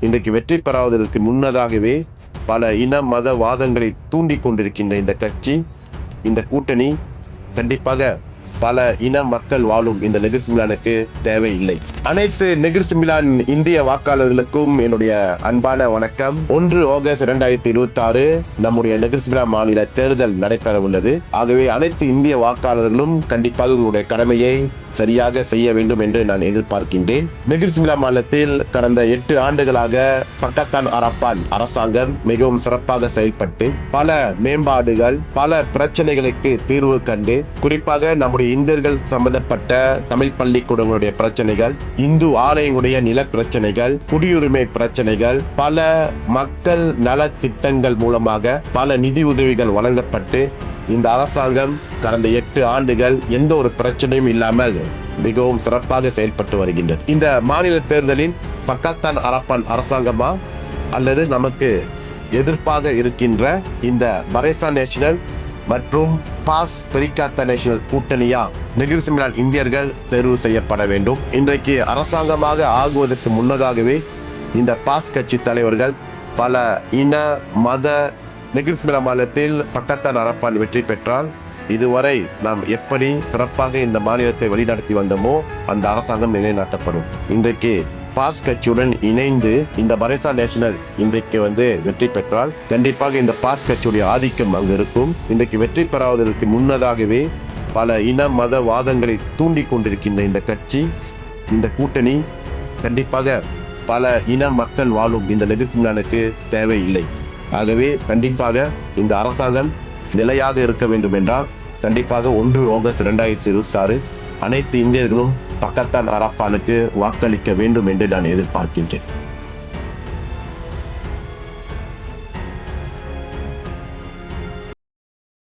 இன்றைக்கு வெற்றி பெறாததற்கு முன்னதாகவே பல இன மத வாதங்களை தூண்டி கொண்டிருக்கின்ற இந்த கட்சி, இந்த கூட்டணி கண்டிப்பாக பல இன மக்கள் வாழும் இந்த நெகிர் சிமிலானுக்கு தேவையில்லை. அனைத்து நெகிர் சிமிலான் இந்திய வாக்காளர்களுக்கும் என்னுடைய அன்பான வணக்கம். 1 ஆகஸ்ட் 2026 நம்முடைய நெகிர் சிமிலான் மாநில தேர்தல் நடைபெற உள்ளது. ஆகவே அனைத்து இந்திய வாக்காளர்களும் கண்டிப்பாக உங்களுடைய கடமையை சரியாக செய்ய வேண்டும் என்று நான் எதிர்பார்க்கின்றேன். நெகிர் சிமிலான் மாநிலத்தில் கடந்த 8 ஆண்டுகளாக பக்கத்தான் அரப்பான் அரசாங்கம் மிகவும் சிறப்பாக செயல்பட்டு பல மேம்பாடுகள், பல பிரச்சனைகளுக்கு தீர்வு கண்டு, குறிப்பாக நம்முடைய இந்தியர்கள் சம்பந்தப்பட்ட தமிழ் பள்ளிக்கூடங்களுடைய பிரச்சனைகள், இந்து ஆலயங்களுடைய நில பிரச்சனைகள், குடியுரிமை பிரச்சனைகள், பல மக்கள் நல திட்டங்கள் மூலமாக பல நிதி உதவிகள் வழங்கப்பட்டு இந்த அரசாங்கம் கடந்த 8 ஆண்டுகள் எந்த ஒரு பிரச்சனையும் இல்லாமல் மிகவும் சிறப்பாக செயல்பட்டு வருகின்றது. இந்த மாநில தேர்தலில் பக்கத்தான் அரப்பான் அரசாங்கமா அல்லது நமக்கு எதிர்ப்பாக இருக்கின்ற இந்த பரேசான் நேஷனல் மற்றும் பாஸ் பெரிகாத்தா நேஷனல் கூட்டணியா நெகிர் சிமிலான் இந்தியர்கள் தேர்வு செய்யப்பட வேண்டும். இன்றைக்கு அரசாங்கமாக ஆகுவதற்கு முன்னதாகவே இந்த பாஸ் கட்சி தலைவர்கள் பல இன மத நெகிர் சிமிலான் மாநிலத்தில் பக்கத்தான் அரப்பான் வெற்றி பெற்றால் இதுவரை நாம் எப்படி சிறப்பாக இந்த மாநிலத்தை வழிநடத்தி வந்தோமோ அந்த அரசாங்கம் நிலைநாட்டப்படும். இன்றைக்கு பாஸ் கட்சியுடன் இணைந்து இந்த பரேசான் நேஷனல் இன்றைக்கு வெற்றி பெற்றால் கண்டிப்பாக இந்த பாஸ் கட்சியுடைய ஆதிக்கம் அங்கு இருக்கும். இன்றைக்கு வெற்றி பெறாததற்கு முன்னதாகவே பல இன மத வாதங்களை தூண்டி கொண்டிருக்கின்ற இந்த கட்சி, இந்த கூட்டணி கண்டிப்பாக பல இன மக்கள் வாழும் இந்த நெகிர் சிமிலானுக்கு தேவையில்லை. ஆகவே கண்டிப்பாக இந்த அரசாங்கம் நிலையாக இருக்க வேண்டும் என்றால் கண்டிப்பாக 1 ஆகஸ்ட் 2026 அனைத்து இந்தியர்களும் பக்கத்தான் அரப்பானுக்கு வாக்களிக்க வேண்டும் என்று நான் எதிர்பார்க்கின்றேன்.